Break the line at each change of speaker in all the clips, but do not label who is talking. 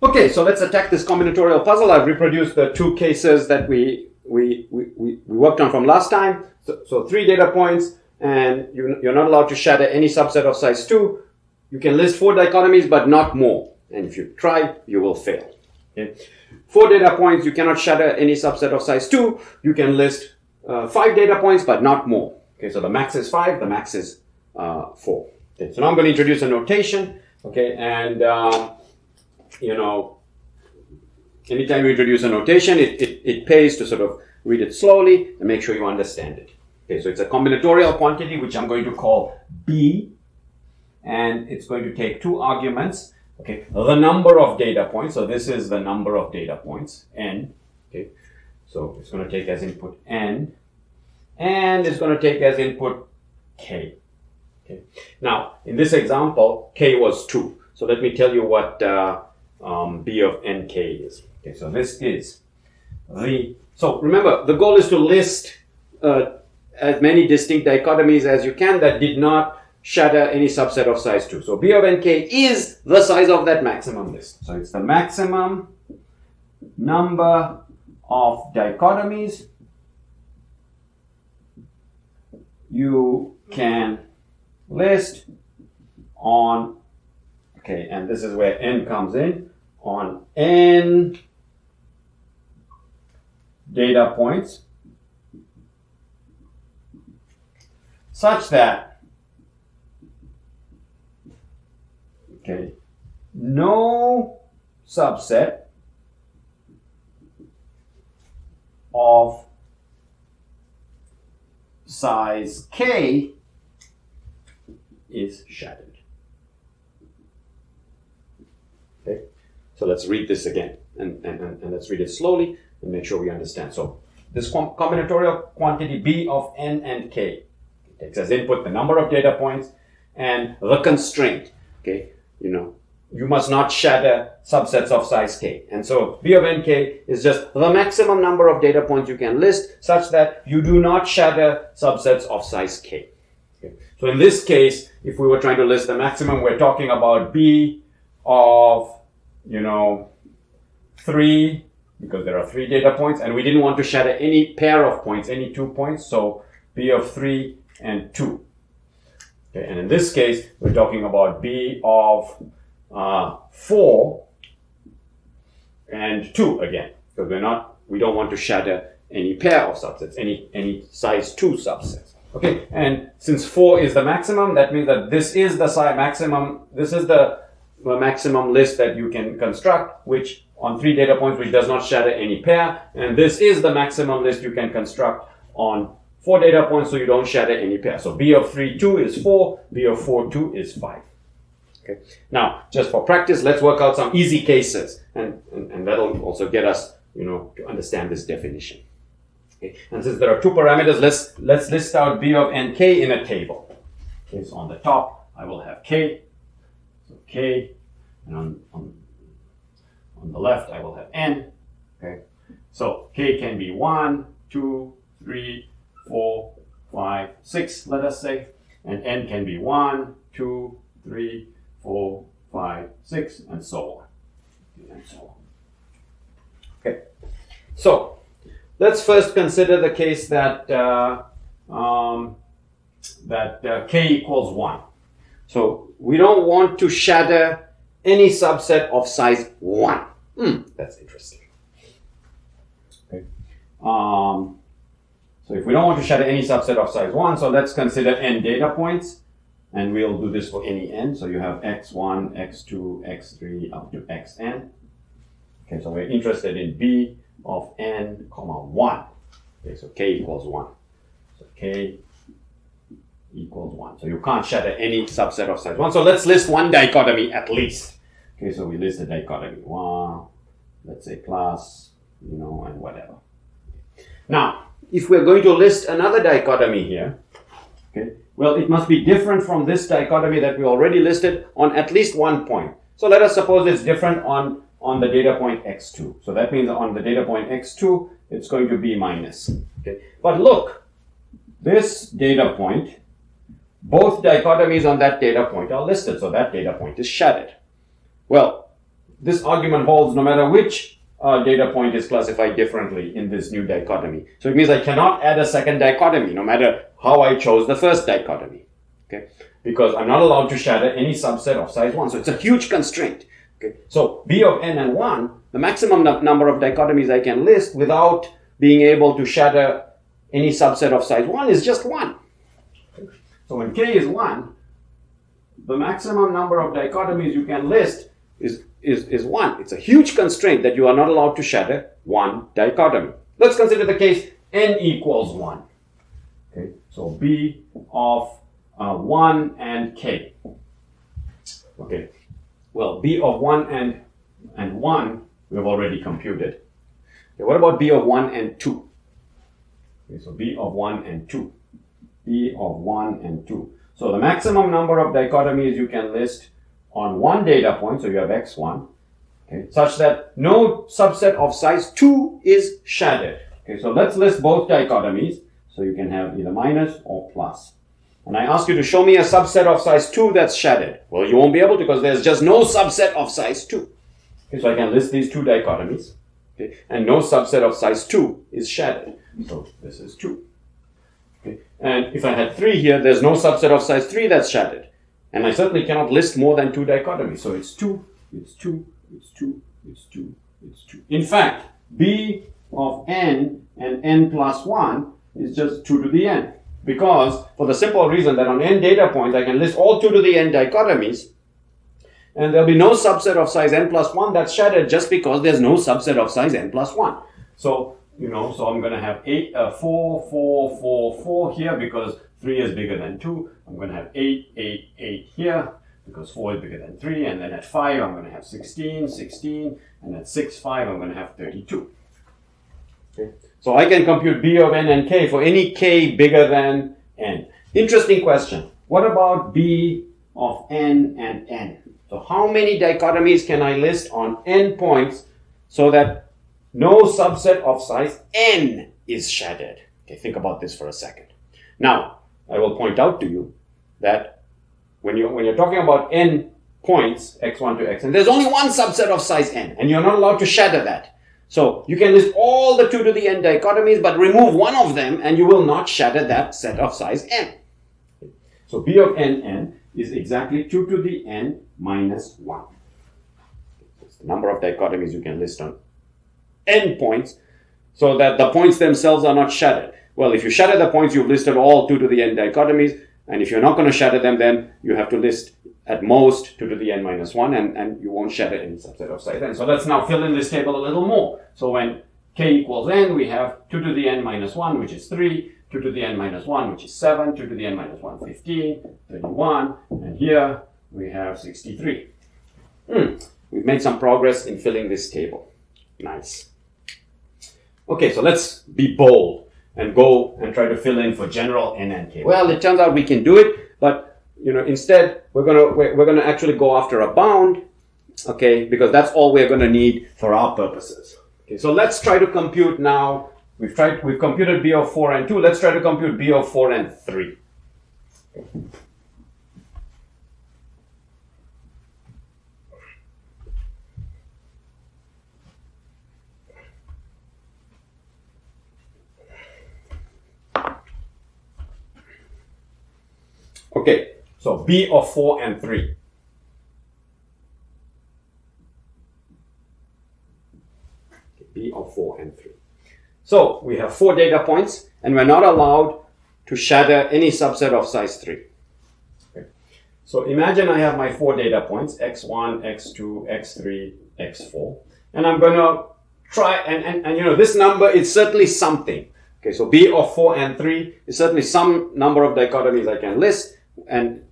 Okay, so let's attack this combinatorial puzzle. I've reproduced the two cases that we worked on from last time. So 3 data points, and you're not allowed to shatter any subset of size 2. You can list 4 dichotomies, but not more. And if you try, you will fail. Okay? 4 data points, you cannot shatter any subset of size 2. You can list 5 data points, but not more. Okay, so the max is 5, the max is 4. Okay, so now I'm going to introduce a notation. Okay, and anytime you introduce a notation, it pays to sort of read it slowly and make sure you understand it. Okay, so it's a combinatorial quantity, which I'm going to call B, and it's going to take 2 arguments. Okay, the number of data points. So this is the number of data points, n. Okay, so it's going to take as input n, and it's going to take as input k. Okay, now in this example, k was 2. So let me tell you what B of nk is. Okay, so this is so remember, the goal is to list as many distinct dichotomies as you can that did not shatter any subset of size 2. So B of nk is the size of that maximum list. So it's the maximum number of dichotomies you can list on, okay, and this is where n comes in, on n data points such that, okay, no subset of size k is shattered. Okay, so let's read this again, and let's read it slowly and make sure we understand. So this combinatorial quantity B of n and k takes as input the number of data points and the constraint. Okay, you must not shatter subsets of size k. And so B of nk is just the maximum number of data points you can list such that you do not shatter subsets of size k. Okay. So in this case, if we were trying to list the maximum, we're talking about B of, 3, because there are 3 data points, and we didn't want to shatter any pair of points, any 2 points, so B of 3 and 2. Okay, and in this case, we're talking about B of 4 and 2 again, because we don't want to shatter any pair of subsets, any size 2 subsets. Okay, and since 4 is the maximum, that means that this is the size maximum, this is the maximum list that you can construct, which on 3 data points, which does not shatter any pair, and this is the maximum list you can construct on 4 data points, so you don't shatter any pair. So B of 3, 2 is 4, B of 4, 2 is 5. Okay. Now, just for practice, let's work out some easy cases, and that'll also get us, to understand this definition. Okay. And since there are 2 parameters, let's list out B of nk in a table. Okay, so on the top, I will have k, so k, and on the left, I will have n. Okay, so k can be 1, 2, 3, 4, 5, 6, let us say, and n can be 1, 2, 3, 4, 5, 6, and so on. And so on. Okay, so let's first consider the case that k equals 1. So we don't want to shatter any subset of size 1. That's interesting. Okay. So if we don't want to shatter any subset of size 1, so let's consider n data points. And we'll do this for any n. So you have x1, x2, x3, up to xn. Okay, so we're interested in B of n, 1. Okay, so k equals 1. So k equals 1. So you can't shatter any subset of size 1. So let's list one dichotomy at least. Okay, so we list a dichotomy 1, let's say plus, and whatever. Now, if we're going to list another dichotomy here, okay, well, it must be different from this dichotomy that we already listed on at least 1 point. So let us suppose it's different on the data point x2. So that means on the data point x2, it's going to be minus. Okay. But look, this data point, both dichotomies on that data point are listed. So that data point is shattered. Well, this argument holds no matter which data point is classified differently in this new dichotomy. So it means I cannot add a second dichotomy no matter how I chose the first dichotomy. Okay, because I'm not allowed to shatter any subset of size 1. So it's a huge constraint. Okay, so B of n and 1, the maximum number of dichotomies I can list without being able to shatter any subset of size 1 is just 1. So when k is 1, the maximum number of dichotomies you can list is 1. It's a huge constraint that you are not allowed to shatter one dichotomy. Let's consider the case n equals 1. Okay, so B of 1 and k. Okay, well, B of 1 and 1 we have already computed. Okay, what about B of 1 and 2? Okay, so B of 1 and 2. B of 1 and 2. So the maximum number of dichotomies you can list on one data point, so you have x1, okay, such that no subset of size 2 is shattered. Okay, so let's list both dichotomies, so you can have either minus or plus. And I ask you to show me a subset of size 2 that's shattered. Well, you won't be able to because there's just no subset of size 2. Okay, so I can list these two dichotomies, okay, and no subset of size 2 is shattered. So this is 2. Okay. And if I had 3 here, there's no subset of size 3 that's shattered. And I certainly cannot list more than 2 dichotomies. So it's 2, it's 2, it's 2, it's 2, it's 2. In fact, B of n and n plus 1 is just 2 to the n. Because for the simple reason that on n data points, I can list all 2 to the n dichotomies. And there'll be no subset of size n plus 1 that's shattered just because there's no subset of size n plus 1. So, so I'm going to have 4, 4, 4, 4 here because 3 is bigger than 2. I'm going to have 8, 8, 8 here because 4 is bigger than 3. And then at 5, I'm going to have 16, 16. And at 6, 5, I'm going to have 32. Okay. So I can compute B of n and k for any k bigger than n. Interesting question. What about B of n and n? So how many dichotomies can I list on n points so that no subset of size n is shattered? Okay, think about this for a second. Now, I will point out to you that when you're talking about n points, x1 to xn, there's only one subset of size n, and you're not allowed to shatter that. So you can list all the 2 to the n dichotomies, but remove one of them, and you will not shatter that set of size n. So B of n is exactly 2 to the n minus 1. It's the number of dichotomies you can list on n points, so that the points themselves are not shattered. Well, if you shatter the points, you've listed all 2 to the n dichotomies, and if you're not going to shatter them, then you have to list at most 2 to the n minus 1, and you won't shatter any subset of size n. So let's now fill in this table a little more. So when k equals n, we have 2 to the n minus 1, which is 3, 2 to the n minus 1, which is 7, 2 to the n minus 1, 15, 31, and here we have 63. We've made some progress in filling this table. Nice. Okay, so let's be bold and go and try to fill in for general n and k. Well, it turns out we can do it, but instead we're gonna actually go after a bound, okay, because that's all we're gonna need for our purposes. Okay, so let's try to compute now. We've computed B of 4 and 2. Let's try to compute B of 4 and 3. Okay, so B of 4 and 3. B of 4 and 3. So we have 4 data points, and we're not allowed to shatter any subset of size 3. Okay. So imagine I have my 4 data points, x1, x2, x3, x4, and I'm going to try, and this number is certainly something. Okay, so B of 4 and 3 is certainly some number of dichotomies I can list, and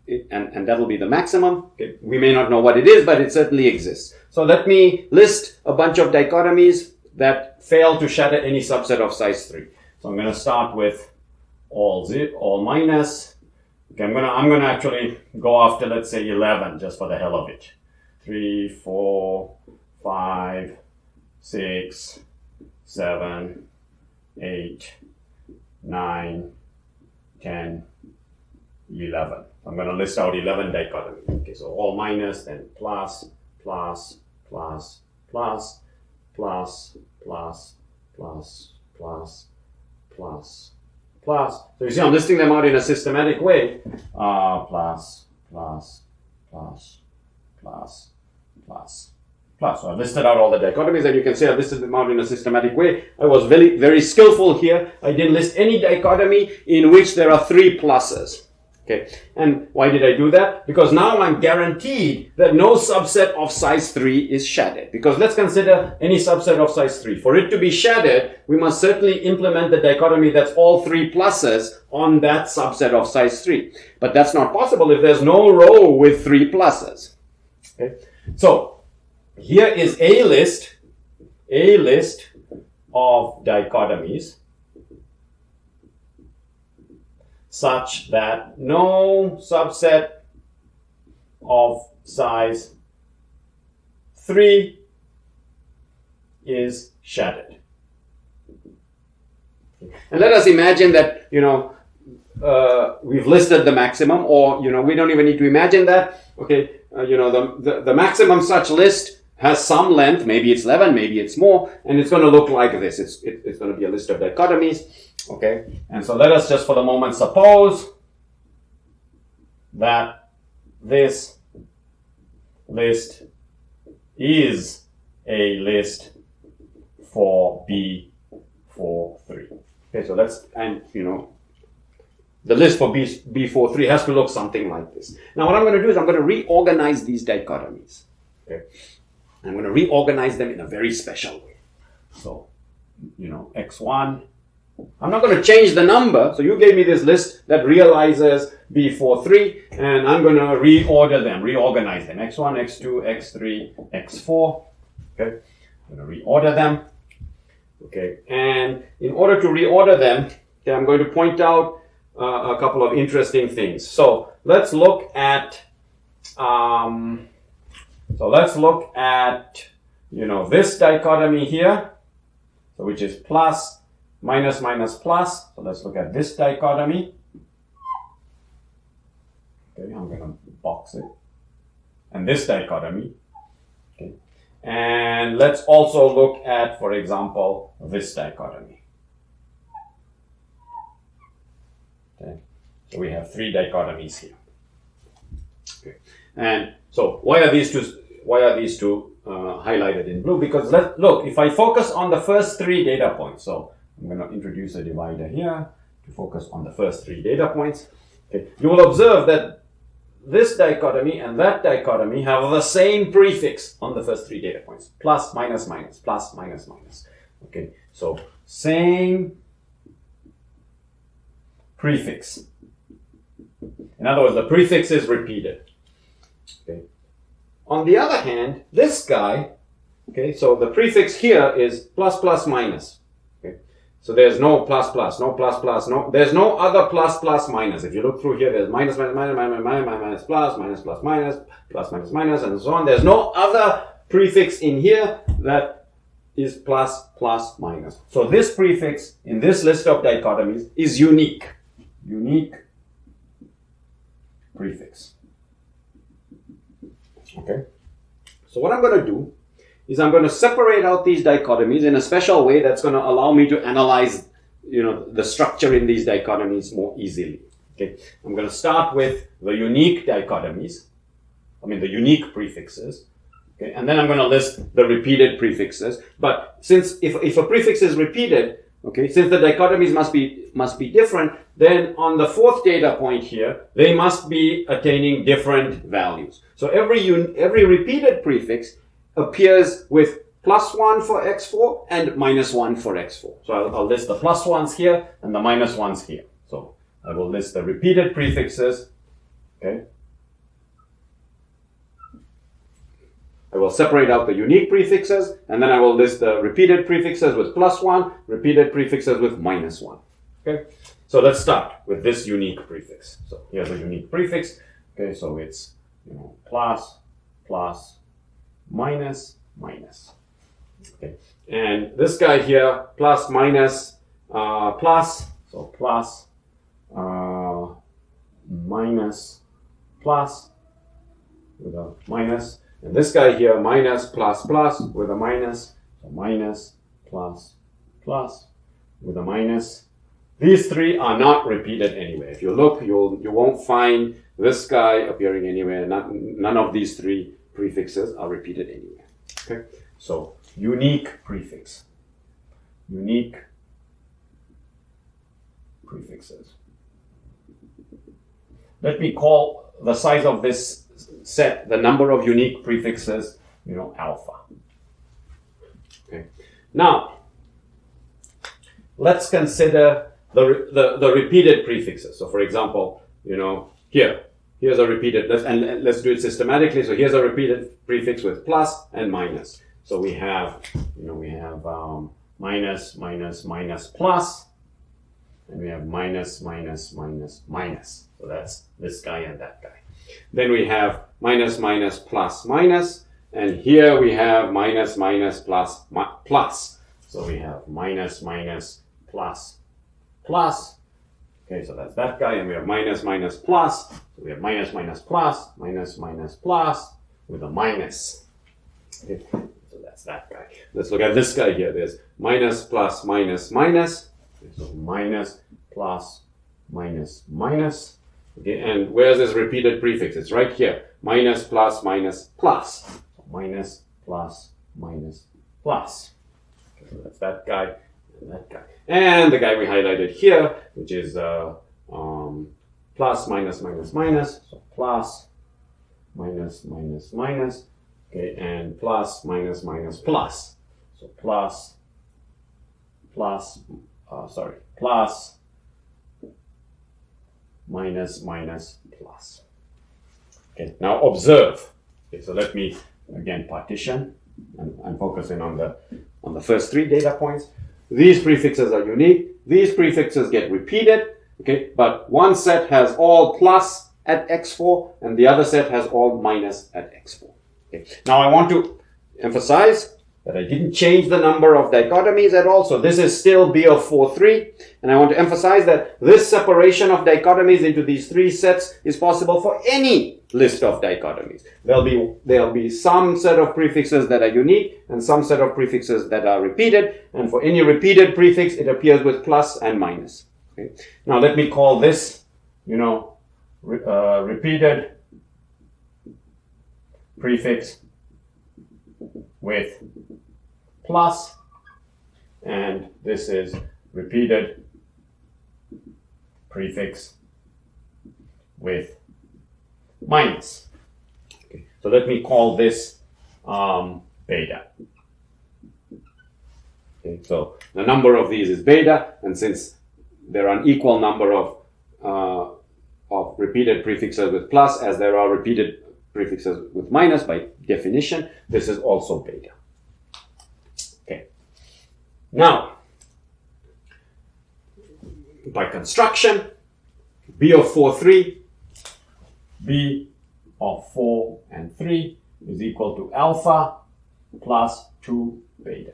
that will be the maximum. Okay. We may not know what it is, but it certainly exists. So let me list a bunch of dichotomies that fail to shatter any subset of size 3. So I'm going to start with all minus. Okay, I'm going to actually go after, let's say, 11, just for the hell of it. 3, 4, 5, 6, 7, 8, 9, 10, 11. I'm going to list out 11 dichotomies. Okay, so all minus, then plus, plus, plus, plus, plus, plus, plus, plus, plus, plus. So you see I'm listing them out in a systematic way. Plus, plus, plus, plus, plus, plus. So I've listed out all the dichotomies, and you can see I listed them out in a systematic way. I was very, very skillful here. I didn't list any dichotomy in which there are 3 pluses. Okay, and why did I do that? Because now I'm guaranteed that no subset of size 3 is shaded. Because let's consider any subset of size 3. For it to be shaded, we must certainly implement the dichotomy that's all 3 pluses on that subset of size 3. But that's not possible if there's no row with 3 pluses. Okay, so here is a list of dichotomies such that no subset of size 3 is shaded. And let us imagine that, we've listed the maximum, or, we don't even need to imagine that. Okay, the maximum such list has some length, maybe it's 11, maybe it's more, and it's going to look like this. It's going to be a list of dichotomies. Okay, and so let us just for the moment suppose that this list is a list for B for 3. Okay, so the list for B for 3 has to look something like this. Now what I'm going to do is I'm going to reorganize these dichotomies. Okay, I'm going to reorganize them in a very special way. So, x1. I'm not going to change the number. So you gave me this list that realizes B for 3, and I'm going to reorganize them. x1, x2, x3, x4. Okay, I'm going to reorder them. Okay, and in order to reorder them, I'm going to point out a couple of interesting things. So let's look at this dichotomy here, so which is plus, minus, minus, plus. So let's look at this dichotomy. Okay, I'm going to box it. And this dichotomy. Okay, and let's also look at, for example, this dichotomy. Okay, so we have 3 dichotomies here. Okay, and so why are these two highlighted in blue? Because look, if I focus on the first 3 data points, so I'm going to introduce a divider here to focus on the first 3 data points. Okay, you will observe that this dichotomy and that dichotomy have the same prefix on the first 3 data points. Plus, minus, minus, plus, minus, minus. Okay, so same prefix. In other words, the prefix is repeated. Okay. On the other hand, this guy, okay, so the prefix here is plus, plus, minus. Okay, so there's no plus, plus, no plus, plus, no, there's no other plus, plus, minus. If you look through here, there's minus, minus, minus, minus, minus, minus, plus, minus, plus, minus, plus, minus, minus, and so on. There's no other prefix in here that is plus, plus, minus. So this prefix in this list of dichotomies is unique. Unique prefix. Okay. So what I'm going to do is I'm going to separate out these dichotomies in a special way that's going to allow me to analyze, the structure in these dichotomies more easily. Okay. I'm going to start with the unique dichotomies. The unique prefixes. Okay. And then I'm going to list the repeated prefixes. But since if a prefix is repeated, okay, since the dichotomies must be different, then on the 4th data point here, they must be attaining different values. So every repeated prefix appears with plus 1 for x4 and minus 1 for x4. So I'll list the plus ones here and the minus ones here. So I will list the repeated prefixes. Okay. I will separate out the unique prefixes, and then I will list the repeated prefixes with plus 1, repeated prefixes with minus 1. Okay, so let's start with this unique prefix. So here's a unique prefix. Okay, so it's plus, plus, minus, minus. Okay, and this guy here, plus, minus, plus. So plus, minus, plus with a minus. And this guy here, minus, plus, plus, with a minus. So minus, plus, plus, with a minus. These three are not repeated anywhere. If you look, you won't find this guy appearing anywhere. None of these three prefixes are repeated anywhere. Okay, so unique prefix. Unique prefixes. Let me call the size of this set, the number of unique prefixes, alpha. Okay. Now, let's consider the repeated prefixes. So, for example, here's a repeated. Let's do it systematically. So here's a repeated prefix with plus and minus. So we have, minus, minus, minus, plus, and we have minus, minus, minus, minus. So that's this guy and that guy. Then we have minus, minus, plus, minus, and here we have minus, minus, plus, plus. So we have minus, minus, plus, plus. Okay, so that's that guy, and we have minus, minus, plus. So we have minus, minus, plus, minus, minus, plus, with a minus. Okay, so that's that guy. Let's look at this guy here. There's minus, plus, minus, minus. So minus, plus, minus, minus. Okay, and where's this repeated prefix? It's right here. Minus, plus, minus, plus. So minus, plus, minus, plus. Okay, so that's that guy and that guy. And the guy we highlighted here, which is plus, minus, minus, minus. So plus, minus, minus, minus. Okay, and plus, minus, minus, plus. So plus, plus, minus, minus, plus. Okay, now observe. Okay, so let me again partition. I'm focusing on the first three data points. These prefixes are unique. These prefixes get repeated. Okay, but one set has all plus at x4 and the other set has all minus at x4. Okay, now I want to emphasize that I didn't change the number of dichotomies at all. So this is still B of 4, 3. And I want to emphasize that this separation of dichotomies into these three sets is possible for any list of dichotomies. There'll be some set of prefixes that are unique and some set of prefixes that are repeated. And for any repeated prefix, it appears with plus and minus. Okay. Now let me call this, repeated prefix with plus, and this is repeated prefix with minus. Okay. So let me call this beta. Okay. So the number of these is beta, and since there are an equal number of repeated prefixes with plus as there are repeated prefixes with minus by definition, this is also beta. Okay. Now, by construction, B of 4, 3, B of 4 and 3 is equal to alpha plus 2 beta.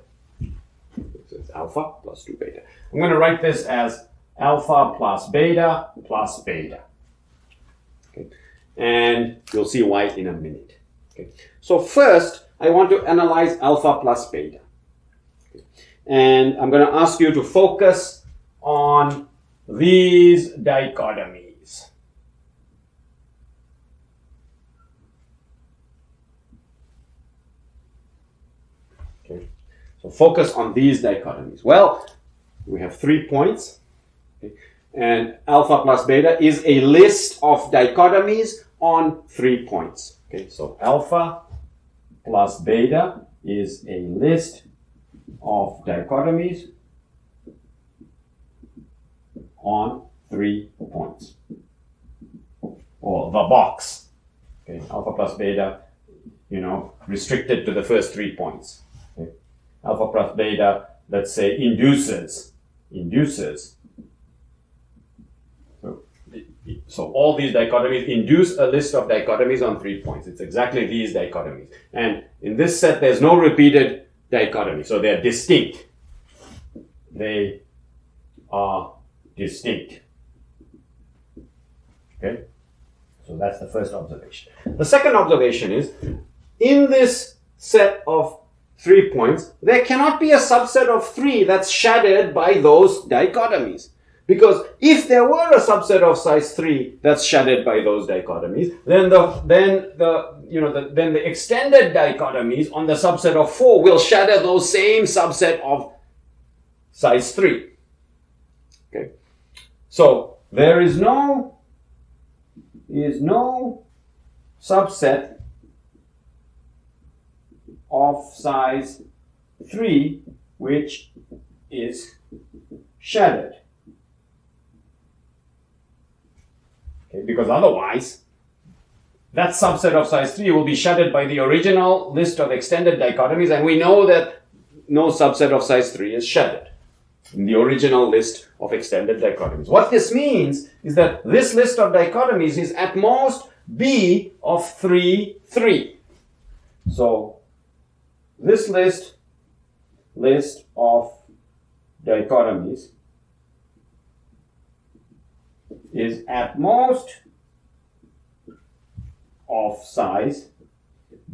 So it's alpha plus 2 beta. I'm going to write this as alpha plus beta plus beta. Okay. And you'll see why in a minute. Okay. So first, I want to analyze alpha plus beta. Okay. And I'm going to ask you to focus on these dichotomies. Okay. So focus on these dichotomies. Well, we have 3 points. Okay. And alpha plus beta is a list of dichotomies on 3 points. Okay, so alpha plus beta is a list of dichotomies on 3 points. Or the box. Okay, alpha plus beta, restricted to the first 3 points. Okay. Alpha plus beta, let's say, induces. So all these dichotomies induce a list of dichotomies on 3 points. It's exactly these dichotomies. And in this set, there's no repeated dichotomy. So they're distinct. They are distinct. Okay? So that's the first observation. The second observation is, in this set of 3 points, there cannot be a subset of 3 that's shadowed by those dichotomies. Because if there were a subset of size 3 that's shadowed by those dichotomies, then the extended dichotomies on the subset of 4 will shadow those same subset of size 3. Okay. So there is no subset of size 3 which is shadowed. Okay, because otherwise, that subset of size 3 will be shadowed by the original list of extended dichotomies, and we know that no subset of size 3 is shadowed in the original list of extended dichotomies. What this means is that this list of dichotomies is at most B of 3, 3. So this list of dichotomies is at most of size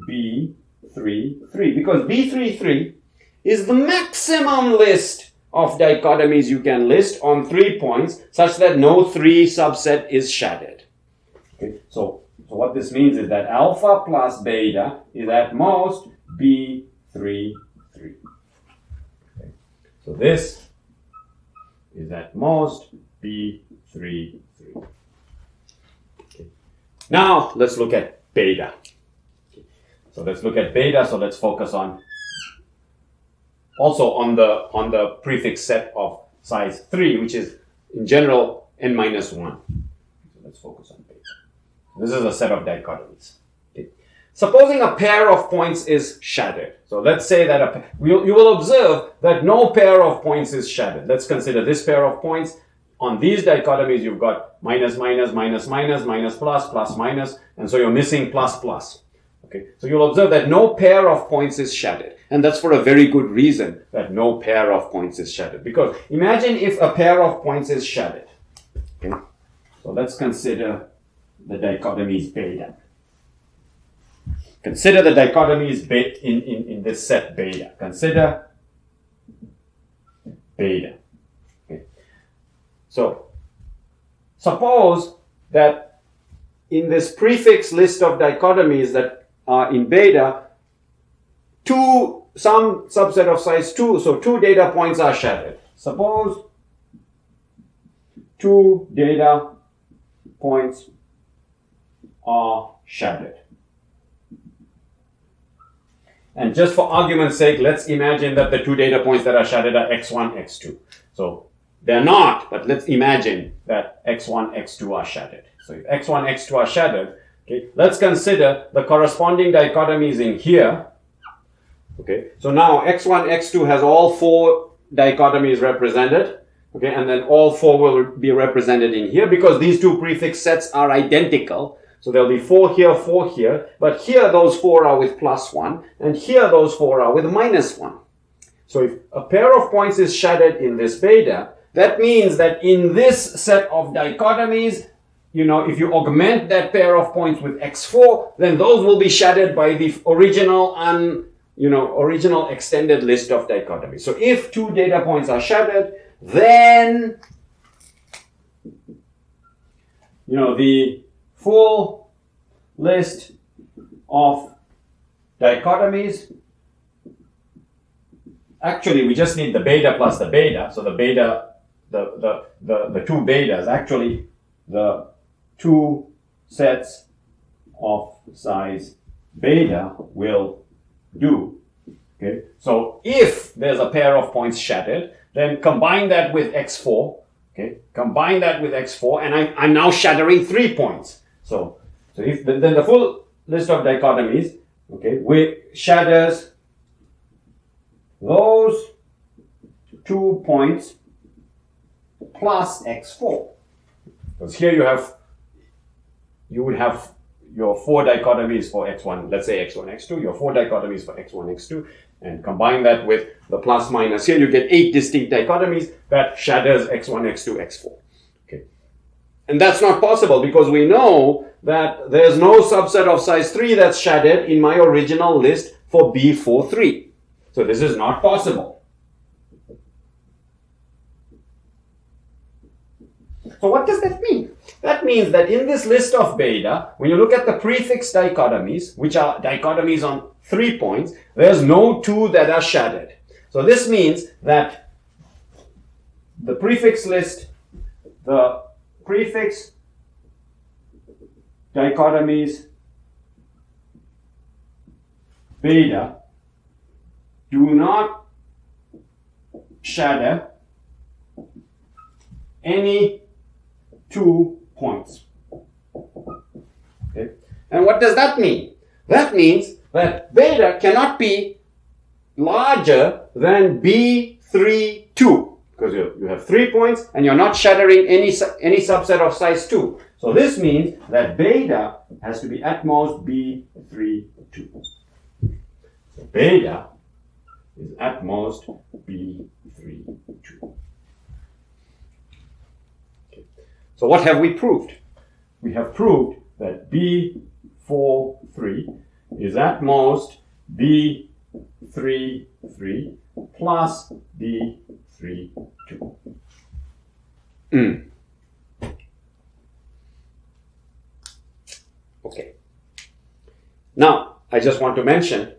B3, 3, because B3, 3 is the maximum list of dichotomies you can list on 3 points such that no 3 subset is shadowed. Okay, so what this means is that alpha plus beta is at most B3, 3. Okay, so this is at most B3, 3. Okay. Now let's look at beta. Okay. So let's look at beta. So let's focus on also on the prefix set of size 3, which is in general n minus 1. So let's focus on beta. This is a set of dichotomies. Okay. Supposing a pair of points is shadowed. So let's say that you will observe that no pair of points is shadowed. Let's consider this pair of points. On these dichotomies, you've got minus, minus, minus, minus, minus, plus, plus, minus, and so you're missing plus, plus. Okay, so you'll observe that no pair of points is shadowed. And that's for a very good reason that no pair of points is shadowed. Because imagine if a pair of points is shadowed. Okay, so let's consider the dichotomies beta. Consider the dichotomies in this set beta. Consider beta. So, suppose that in this prefix list of dichotomies that are in beta, some subset of size 2, so 2 data points are shadowed. Suppose 2 data points are shadowed. And just for argument's sake, let's imagine that the 2 data points that are shadowed are x1, x2. So they're not, but let's imagine that x1, x2 are shadowed. So if x1, x2 are shadowed, okay, let's consider the corresponding dichotomies in here. Okay, so now x1, x2 has all 4 dichotomies represented. Okay, and then all 4 will be represented in here because these 2 prefix sets are identical. So there'll be 4 here, but here those 4 are with plus 1, and here those 4 are with minus 1. So if a pair of points is shadowed in this beta, that means that in this set of dichotomies, if you augment that pair of points with x4, then those will be shadowed by the original extended list of dichotomies. So if 2 data points are shadowed, then the full list of dichotomies. Actually, we just need the beta plus the beta. So the beta, the 2 betas, actually the 2 sets of size beta will do. Okay. So if there's a pair of points shadowed, then combine that with x4. Okay. Combine that with x4, and I'm now shattering 3 points. So if then the full list of dichotomies, okay, shadows those 2 points plus x4. Because here you would have your 4 dichotomies for x1, let's say x1, x2, your 4 dichotomies for x1, x2, and combine that with the plus minus. Here you get 8 distinct dichotomies that shadows x1, x2, x4. Okay. And that's not possible because we know that there's no subset of size 3 that's shaded in my original list for B43. So this is not possible. So what does that mean? That means that in this list of beta, when you look at the prefix dichotomies, which are dichotomies on 3 points, there's no 2 that are shaded. So this means that the prefix list, the prefix dichotomies beta do not shadow any 2 points. Okay? And what does that mean? That means that beta cannot be larger than B32 because you have 3 points and you're not shattering any subset of size 2. So this means that beta has to be at most B32. So beta is at most B32. Okay. So what have we proved? We have proved that B43 is at most B33 plus B32. Okay. Now, I just want to mention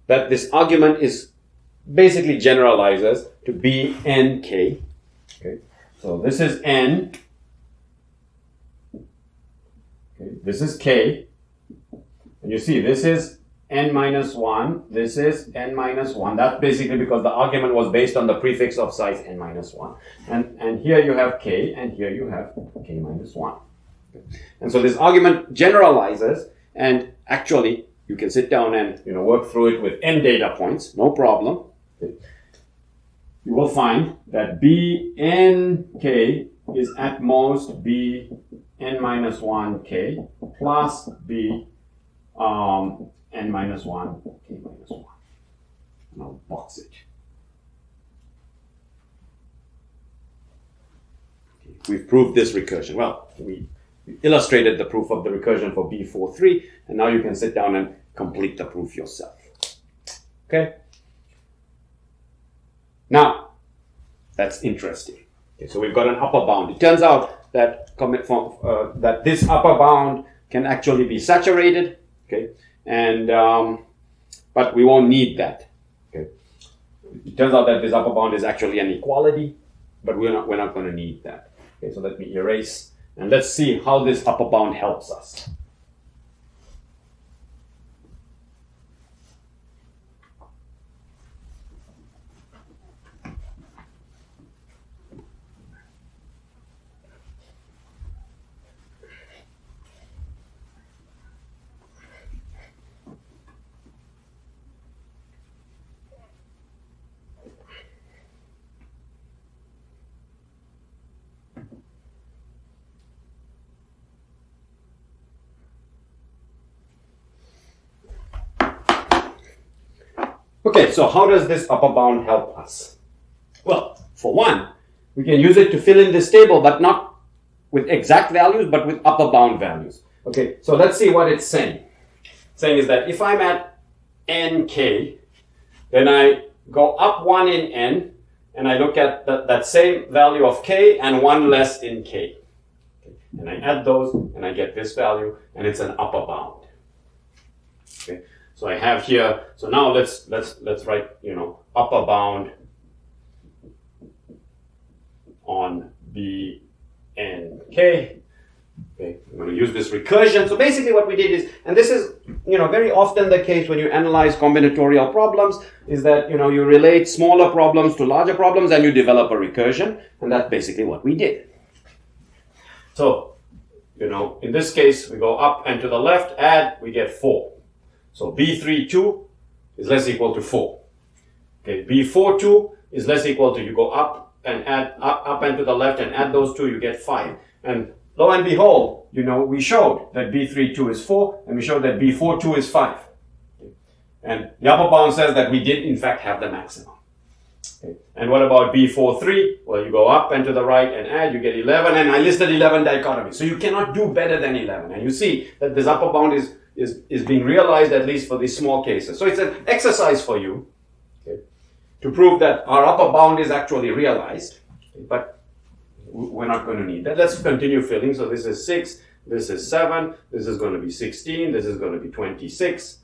that this argument is basically generalizes to Bnk. Okay. So this is n. Okay. This is k. And you see, this is n minus 1. This is n minus 1. That's basically because the argument was based on the prefix of size n minus 1. And here you have k, and here you have k minus 1. Okay. And so this argument generalizes, and actually you can sit down and work through it with n data points, no problem. Okay. You will find that Bnk is at most Bn minus 1k plus B n minus 1 k minus 1. And I'll box it. Okay. We've proved this recursion. Well, we illustrated the proof of the recursion for B43, and now you can sit down and complete the proof yourself. Okay? Now, that's interesting. Okay, so we've got an upper bound. It turns out that that this upper bound can actually be saturated. Okay, and but we won't need that. Okay, it turns out that this upper bound is actually an equality, but we're not going to need that. Okay, so let me erase and let's see how this upper bound helps us. Okay, so how does this upper bound help us? Well, for one, we can use it to fill in this table, but not with exact values, but with upper bound values. Okay, so let's see what it's saying. It's saying is that if I'm at nk, then I go up 1 in n, and I look at that same value of k and 1 less in k. Okay, and I add those, and I get this value, and it's an upper bound. Okay. So I have here, so now let's write, upper bound on Bnk. Okay, I'm going to use this recursion. So basically what we did is, and this is, very often the case when you analyze combinatorial problems, is that, you relate smaller problems to larger problems and you develop a recursion, and that's basically what we did. So, in this case, we go up and to the left, add, we get 4. So B32 is less equal to 4. Okay, B42 is less equal to, you go up and add, up and to the left and add those two, you get 5. And lo and behold, we showed that B32 is 4 and we showed that B42 is 5. Okay. And the upper bound says that we did in fact have the maximum. Okay. And what about B4, 3? Well, you go up and to the right and add, you get 11, and I listed 11 dichotomies. So you cannot do better than 11. And you see that this upper bound is being realized, at least for these small cases. So it's an exercise for you, okay, to prove that our upper bound is actually realized, okay, but we're not going to need that. Let's continue filling. So this is 6, this is 7, this is going to be 16, this is going to be 26,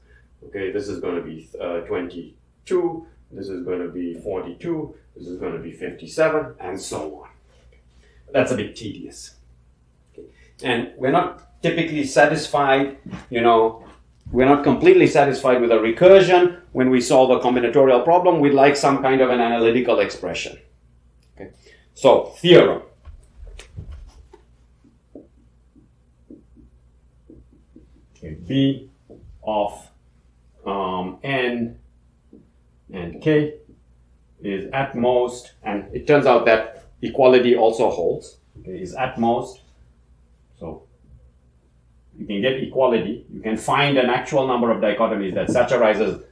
okay, this is going to be 22, this is going to be 42, this is going to be 57, and so on. That's a bit tedious. Okay. And we're not typically satisfied, we're not completely satisfied with a recursion. When we solve a combinatorial problem, we'd like some kind of an analytical expression. Okay. So, theorem. Okay. B of n and k is at most, and it turns out that equality also holds, okay, is at most. So you can get equality, you can find an actual number of dichotomies that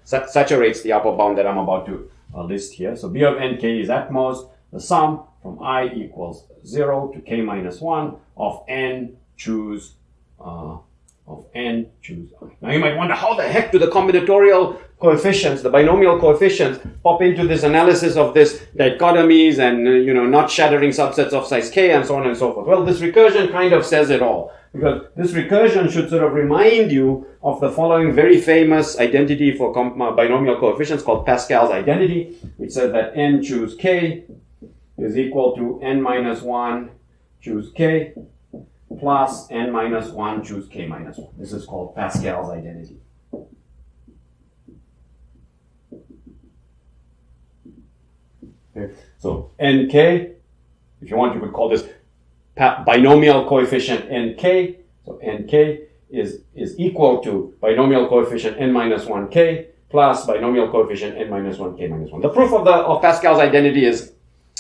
saturates the upper bound that I'm about to list here. So B of nk is at most the sum from I equals 0 to k minus 1 of n choose I. Now you might wonder, how the heck do the combinatorial coefficients, the binomial coefficients, pop into this analysis of this dichotomies and not shattering subsets of size k and so on and so forth? Well, this recursion kind of says it all, because this recursion should sort of remind you of the following very famous identity for binomial coefficients called Pascal's identity, which says that n choose k is equal to n minus 1 choose k plus n minus 1 choose k minus 1. This is called Pascal's identity. Okay. So nk, if you want, you could call this binomial coefficient nk. So nk is equal to binomial coefficient n minus 1k plus binomial coefficient n minus 1k minus 1. The proof of Pascal's identity is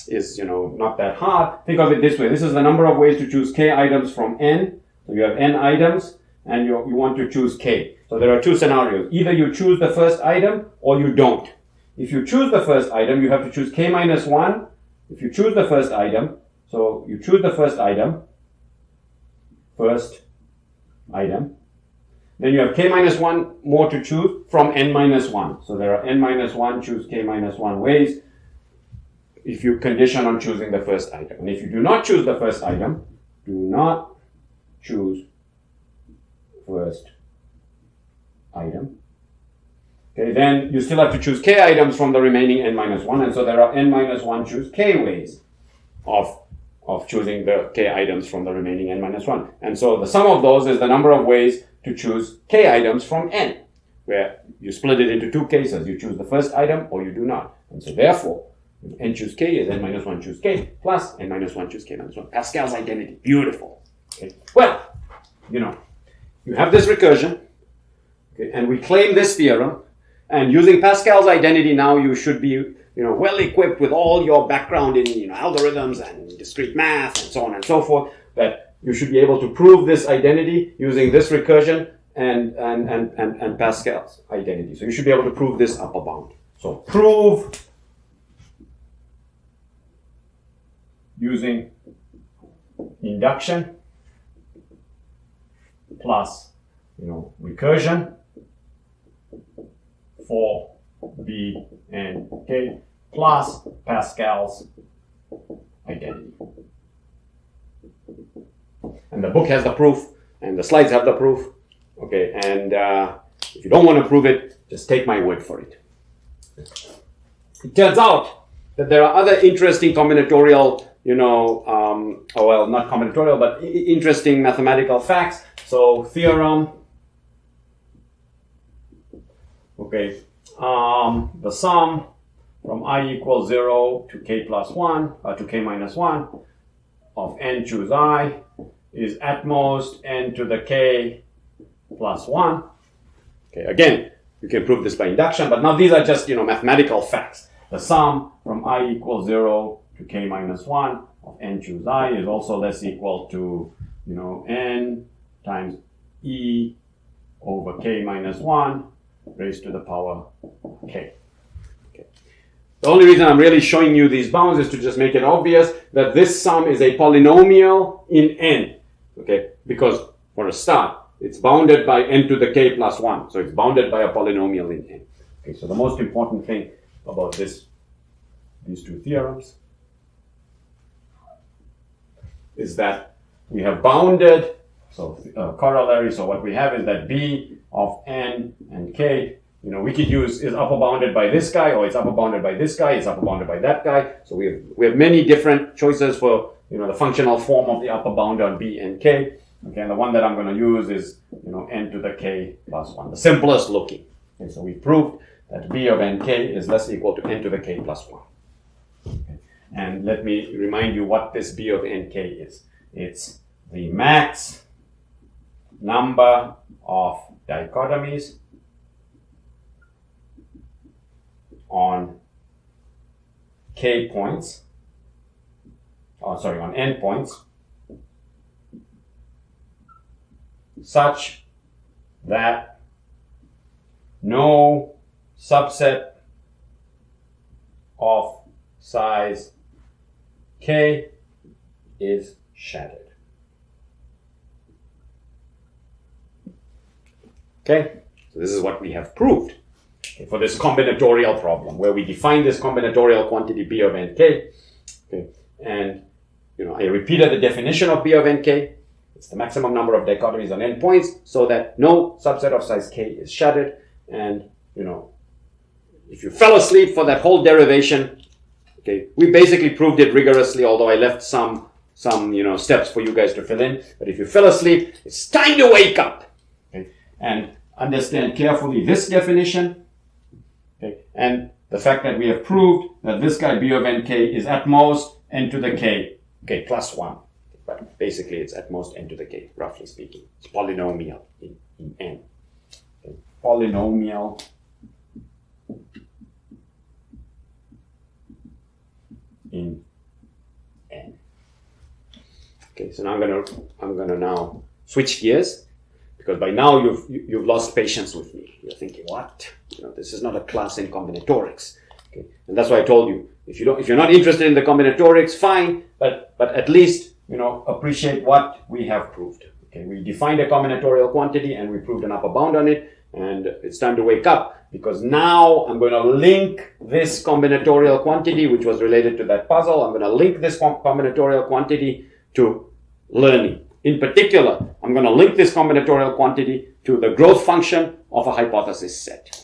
not that hard. Think of it this way. This is the number of ways to choose k items from n. So you have n items and you want to choose k. So there are two scenarios. Either you choose the first item or you don't. If you choose the first item, you have to choose k minus 1. If you choose the first item, so you choose the first item, then you have k minus 1 more to choose from n minus 1. So there are n minus 1 choose k minus 1 ways if you condition on choosing the first item. And if you do not choose the first item, do not choose first item, okay, then you still have to choose k items from the remaining n minus 1, and so there are n minus 1 choose k ways of choosing the k items from the remaining n minus 1. And so the sum of those is the number of ways to choose k items from n, where you split it into two cases. You choose the first item or you do not. And so therefore, n choose k is n minus 1 choose k plus n minus 1 choose k minus 1. Pascal's identity. Beautiful. Okay. Well, you have this recursion, okay, and we claim this theorem. And using Pascal's identity now, you should be well equipped with all your background in algorithms and discrete math and so on and so forth, that you should be able to prove this identity using this recursion and Pascal's identity. So you should be able to prove this upper bound. So prove using induction plus recursion for B and K plus Pascal's identity. And the book has the proof, and the slides have the proof. Okay, and if you don't want to prove it, just take my word for it. It turns out that there are other interesting combinatorial, not combinatorial, but interesting mathematical facts. So theorem. Okay, the sum from I equals 0 to k plus 1, to k minus 1 of n choose I is at most n to the k plus 1. Okay, again, you can prove this by induction, but now these are just, mathematical facts. The sum from I equals 0 to k minus 1 of n choose I is also less equal to, n times e over k minus 1 raised to the power k. Okay. The only reason I'm really showing you these bounds is to just make it obvious that this sum is a polynomial in n. Okay, because for a start, it's bounded by n to the k plus 1. So it's bounded by a polynomial in n. Okay, so the most important thing about these two theorems is that we have bounded, so corollary, so what we have is that b of n and k, we could use is upper bounded by this guy, or it's upper bounded by this guy, it's upper bounded by that guy. So we have many different choices for, the functional form of the upper bound on b and k. Okay, and the one that I'm going to use is, n to the k plus 1, the simplest looking. Okay, so we proved that b of nk is less equal to n to the k plus 1. Okay. And let me remind you what this b of nk is. It's the max number of dichotomies on k points, on n points, such that no subset of size k is shattered. Okay, so this is what we have proved for this combinatorial problem, where we define this combinatorial quantity b of nk. Okay, and I repeated the definition of b of nk. It's the maximum number of dichotomies on n points, so that no subset of size k is shattered. And if you fell asleep for that whole derivation, okay, we basically proved it rigorously, although I left some steps for you guys to fill in. But if you fell asleep, it's time to wake up, okay, and understand carefully this definition, okay, and the fact that we have proved that this guy b of nk is at most n to the k, okay, plus 1. But basically it's at most n to the k, roughly speaking. It's polynomial in n. Okay. Polynomial in n. Okay, so now I'm gonna now switch gears, because by now you've lost patience with me. You're thinking, what? This is not a class in combinatorics. Okay, and that's why I told you, if you're not interested in the combinatorics, fine, but at least appreciate what we have proved. Okay, we defined a combinatorial quantity and we proved an upper bound on it, and it's time to wake up, because now I'm going to link this combinatorial quantity, which was related to that puzzle. I'm going to link this combinatorial quantity to learning. In particular, I'm going to link this combinatorial quantity to the growth function of a hypothesis set.